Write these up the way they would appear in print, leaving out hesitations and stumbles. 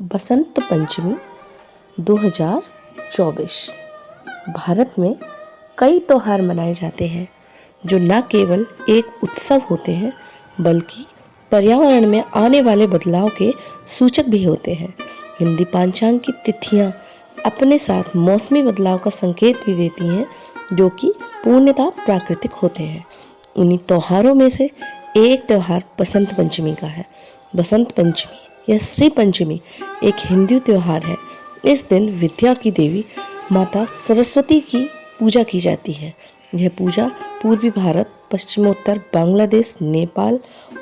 बसंत पंचमी 2024। भारत में कई त्योहार मनाए जाते हैं जो न केवल एक उत्सव होते हैं बल्कि पर्यावरण में आने वाले बदलाव के सूचक भी होते हैं। हिंदी पंचांग की तिथियां अपने साथ मौसमी बदलाव का संकेत भी देती हैं जो कि पूर्णतः प्राकृतिक होते हैं। उन्हीं त्योहारों में से एक त्योहार बसंत पंचमी का है। बसंत पंचमी या श्री पंचमी एक हिंदू त्योहार है। इस दिन विद्या की देवी माता सरस्वती की पूजा की जाती है। यह पूजा पूर्वी भारत, पश्चिमोत्तर बांग्लादेश, नेपाल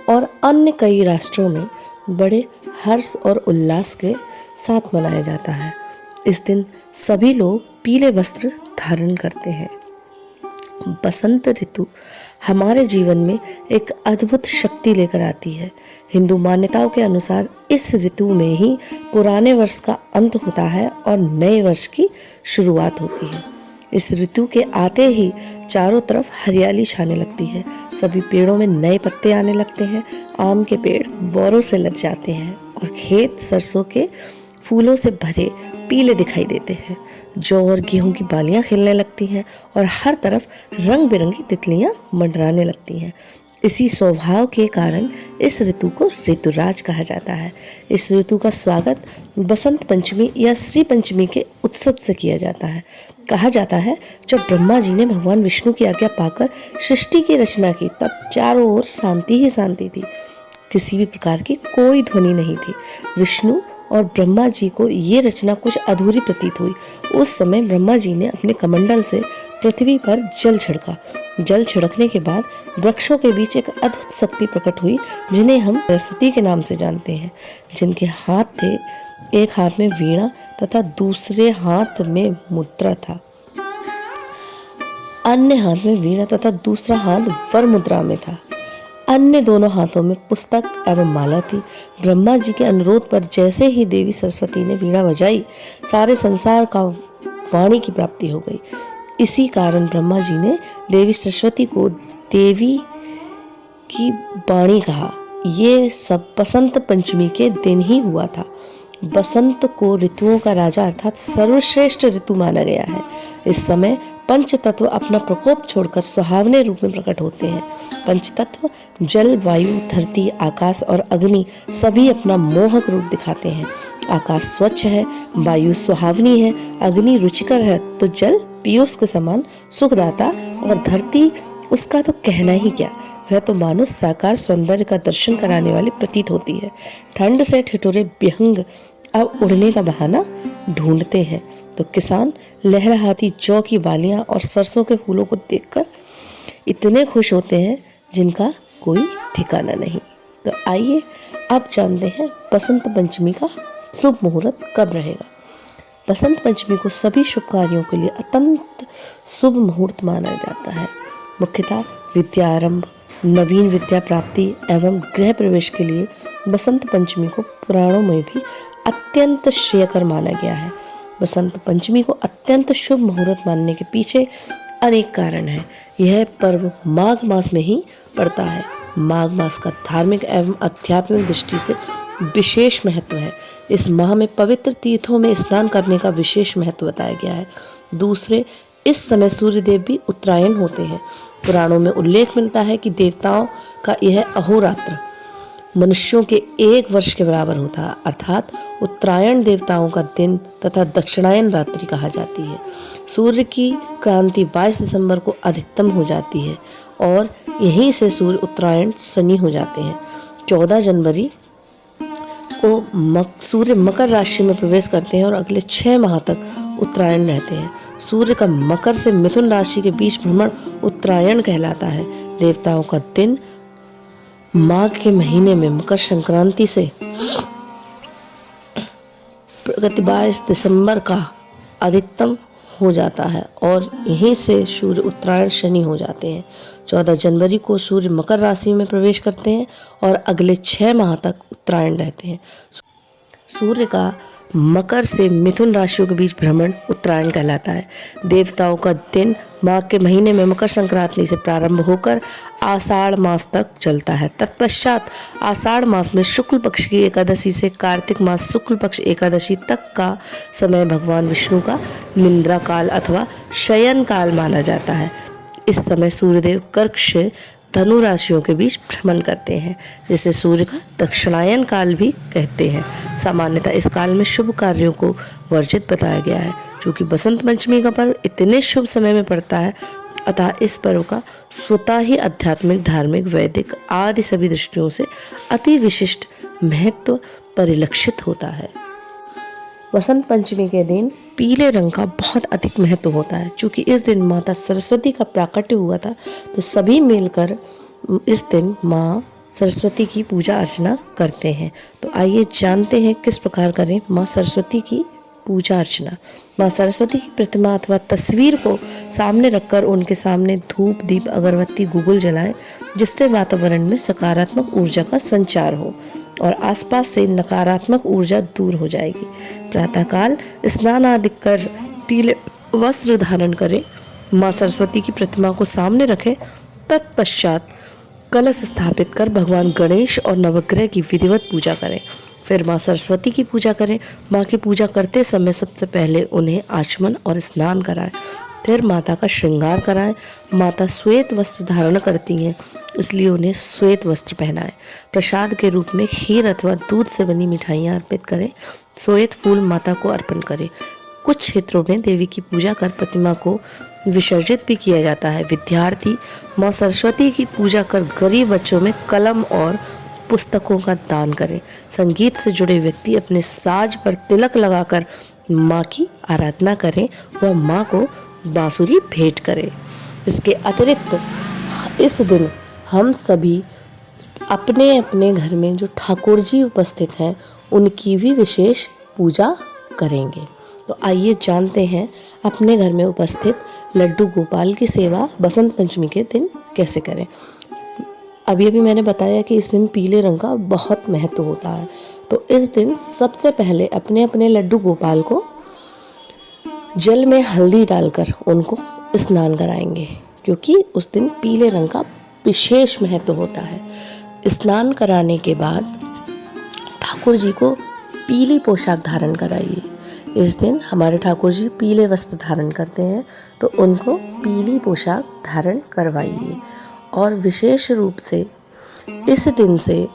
और अन्य कई राष्ट्रों में बड़े हर्ष और उल्लास के साथ मनाया जाता है। इस दिन सभी लोग पीले वस्त्र धारण करते हैं। बसंत ऋतु हमारे जीवन में एक अद्भुत शक्ति लेकर आती है। हिंदू मान्यताओं के अनुसार इस ऋतु में ही पुराने वर्ष का अंत होता है और नए वर्ष की शुरुआत होती है। इस ऋतु के आते ही चारों तरफ हरियाली छाने लगती है। सभी पेड़ों में नए पत्ते आने लगते हैं। आम के पेड़ बौरों से लद जाते हैं और खेत सरसों के फूलों से भरे पीले दिखाई देते हैं। जौ और गेहूं की बालियां खिलने लगती हैं और हर तरफ रंग बिरंगी तितलियां मंडराने लगती हैं। इसी स्वभाव के कारण इस ऋतु को ऋतुराज कहा जाता है। इस ऋतु का स्वागत बसंत पंचमी या श्री पंचमी के उत्सव से किया जाता है। कहा जाता है जब ब्रह्मा जी ने भगवान विष्णु की आज्ञा पाकर सृष्टि की रचना की तब चारों ओर शांति ही शांति थी। किसी भी प्रकार की कोई ध्वनि नहीं थी। विष्णु और ब्रह्मा जी को ये रचना कुछ अधूरी प्रतीत हुई। उस समय ब्रह्मा जी ने अपने कमंडल से पृथ्वी पर जल छिड़का। जल छिड़कने के बाद वृक्षों के बीच एक अद्भुत शक्ति प्रकट हुई जिन्हें हम सरस्वती के नाम से जानते हैं। जिनके हाथ थे, एक हाथ में वीणा तथा दूसरे हाथ में मुद्रा था। अन्य हाथ में वीणा तथा दूसरा हाथ वर मुद्रा में था। अन्य दोनों हाथों में पुस्तक एवं माला थी। ब्रह्मा जी के अनुरोध पर जैसे ही देवी सरस्वती ने वीणा बजाई, सारे संसार का वाणी की प्राप्ति हो गई। इसी कारण ब्रह्मा जी ने देवी सरस्वती को देवी की वाणी कहा। ये सब बसंत पंचमी के दिन ही हुआ था। बसंत को ऋतुओं का राजा अर्थात सर्वश्रेष्ठ ऋतु माना गया है। इस समय पंच तत्व अपना प्रकोप छोड़कर सुहावने रूप में प्रकट होते हैं। पंच तत्व जल, वायु, धरती, आकाश और अग्नि सभी अपना मोहक रूप दिखाते हैं। आकाश स्वच्छ है, वायु सुहावनी है, अग्नि रुचिकर है तो जल पीयूष के समान सुखदाता और धरती उसका तो कहना ही क्या, वह तो मानो साकार सौंदर्य का दर्शन कराने वाली प्रतीत होती है। ठंड से ठिठुरे विहंग अब उड़ने का बहाना ढूंढते हैं तो किसान लहराती जौ की बालियां और सरसों के फूलों को देखकर इतने खुश होते हैं जिनका कोई ठिकाना नहीं। तो आइए अब जानते हैं बसंत पंचमी का शुभ मुहूर्त कब रहेगा। बसंत पंचमी को सभी शुभ कार्यों के लिए अत्यंत शुभ मुहूर्त माना जाता है। मुख्यतः विद्यारंभ, नवीन विद्या प्राप्ति एवं गृह प्रवेश के लिए बसंत पंचमी को पुराणों में भी अत्यंत श्रेयकर माना गया है। बसंत पंचमी को अत्यंत शुभ मुहूर्त मानने के पीछे अनेक कारण हैं। यह पर्व माघ मास में ही पड़ता है। माघ मास का धार्मिक एवं आध्यात्मिक दृष्टि से विशेष महत्व है। इस माह में पवित्र तीर्थों में स्नान करने का विशेष महत्व बताया गया है। दूसरे, इस समय सूर्यदेव भी उत्तरायण होते हैं। पुराणों में उल्लेख मिलता है कि देवताओं का यह अहोरात्र मनुष्यों के एक वर्ष के बराबर होता है, अर्थात उत्तरायण देवताओं का दिन तथा दक्षिणायन रात्रि कहा जाती है। सूर्य की क्रांति 22 दिसंबर को अधिकतम हो जाती है और यहीं से सूर्य उत्तरायण शनि हो जाते हैं। 14 जनवरी को सूर्य मकर राशि में प्रवेश करते हैं और अगले 6 माह तक उत्तरायण रहते हैं। सूर्य का मकर से मिथुन राशि के बीच भ्रमण उत्तरायण कहलाता है। देवताओं का दिन माघ के महीने में मकर संक्रांति से 22 दिसंबर का अधिकतम हो जाता है और यहीं से सूर्य उत्तरायण शनि हो जाते हैं। 14 जनवरी को सूर्य मकर राशि में प्रवेश करते हैं और अगले 6 माह तक उत्तरायण रहते हैं। सूर्य का मकर से मिथुन राशियों के बीच भ्रमण उत्तरायण कहलाता है। देवताओं का दिन माघ के महीने में मकर संक्रांति से प्रारंभ होकर आषाढ़ मास तक चलता है। तत्पश्चात आषाढ़ मास में शुक्ल पक्ष की एकादशी से कार्तिक मास शुक्ल पक्ष एकादशी तक का समय भगवान विष्णु का निद्रा काल अथवा शयन काल माना जाता है। इस समय सूर्यदेव कर्क से धनु राशियों के बीच भ्रमण करते हैं, जिसे सूर्य का दक्षिणायन काल भी कहते हैं। सामान्यतः इस काल में शुभ कार्यों को वर्जित बताया गया है। चूँकि बसंत पंचमी का पर्व इतने शुभ समय में पड़ता है, अतः इस पर्व का स्वतः ही आध्यात्मिक, धार्मिक, वैदिक आदि सभी दृष्टियों से अति विशिष्ट महत्व परिलक्षित होता है। वसंत पंचमी के दिन पीले रंग का बहुत अधिक महत्व होता है। चूँकि इस दिन माता सरस्वती का प्राकट्य हुआ था, तो सभी मिलकर इस दिन माँ सरस्वती की पूजा अर्चना करते हैं। तो आइए जानते हैं किस प्रकार करें माँ सरस्वती की पूजा अर्चना। माँ सरस्वती की प्रतिमा अथवा तस्वीर को सामने रखकर उनके सामने धूप, दीप, अगरबत्ती, गुगुल जलाएं, जिससे वातावरण में सकारात्मक ऊर्जा का संचार हो और आसपास से नकारात्मक ऊर्जा दूर हो जाएगी। प्रातःकाल स्नान आदि कर पीले वस्त्र धारण करें, माँ सरस्वती की प्रतिमा को सामने रखें। तत्पश्चात कलश स्थापित कर भगवान गणेश और नवग्रह की विधिवत पूजा करें। फिर माँ सरस्वती की पूजा करें। माँ की पूजा करते समय सबसे पहले उन्हें आचमन और स्नान कराएं। फिर माता का श्रृंगार कराएं। माता श्वेत वस्त्र धारण करती हैं, इसलिए उन्हें श्वेत वस्त्र पहनाएं। प्रसाद के रूप में खीर अथवा दूध से बनी मिठाइयाँ अर्पित करें। श्वेत फूल माता को अर्पण करें। कुछ क्षेत्रों में देवी की पूजा कर प्रतिमा को विसर्जित भी किया जाता है। विद्यार्थी माँ सरस्वती की पूजा कर गरीब बच्चों में कलम और पुस्तकों का दान करें। संगीत से जुड़े व्यक्ति अपने साज पर तिलक लगाकर माँ की आराधना करें व माँ को बांसुरी भेंट करें। इसके अतिरिक्त इस दिन हम सभी अपने अपने घर में जो ठाकुर जी उपस्थित हैं, उनकी भी विशेष पूजा करेंगे। तो आइए जानते हैं अपने घर में उपस्थित लड्डू गोपाल की सेवा बसंत पंचमी के दिन कैसे करें। अभी मैंने बताया कि इस दिन पीले रंग का बहुत महत्व होता है। तो इस दिन सबसे पहले अपने अपने लड्डू गोपाल को जल में हल्दी डालकर उनको स्नान कराएंगे, क्योंकि उस दिन पीले रंग का विशेष महत्व होता है। स्नान कराने के बाद ठाकुर जी को पीली पोशाक धारण कराइए। इस दिन हमारे ठाकुर जी पीले वस्त्र धारण करते हैं, तो उनको पीली पोशाक धारण करवाइए। और विशेष रूप से इस दिन से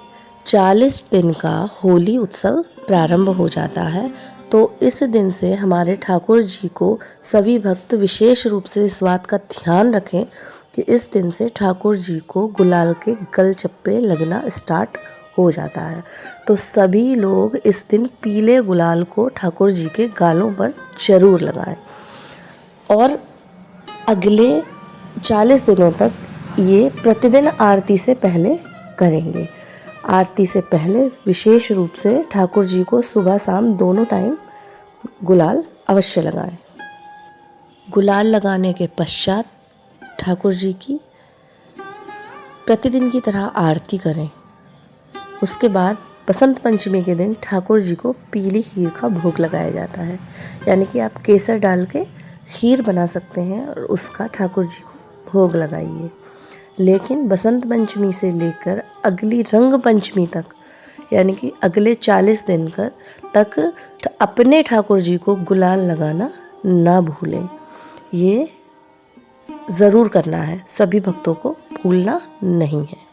40 दिन का होली उत्सव प्रारंभ हो जाता है। तो इस दिन से हमारे ठाकुर जी को सभी भक्त विशेष रूप से इस बात का ध्यान रखें कि इस दिन से ठाकुर जी को गुलाल के गल चप्पे लगना स्टार्ट हो जाता है। तो सभी लोग इस दिन पीले गुलाल को ठाकुर जी के गालों पर जरूर लगाएं और अगले 40 दिनों तक ये प्रतिदिन आरती से पहले करेंगे। आरती से पहले विशेष रूप से ठाकुर जी को सुबह शाम दोनों टाइम गुलाल अवश्य लगाएं। गुलाल लगाने के पश्चात ठाकुर जी की प्रतिदिन की तरह आरती करें। उसके बाद बसंत पंचमी के दिन ठाकुर जी को पीली खीर का भोग लगाया जाता है। यानी कि आप केसर डाल के खीर बना सकते हैं और उसका ठाकुर जी को भोग लगाइए। लेकिन बसंत पंचमी से लेकर अगली रंग पंचमी तक, यानी कि अगले 40 दिन तक अपने ठाकुर जी को गुलाल लगाना ना भूलें। ये ज़रूर करना है, सभी भक्तों को भूलना नहीं है।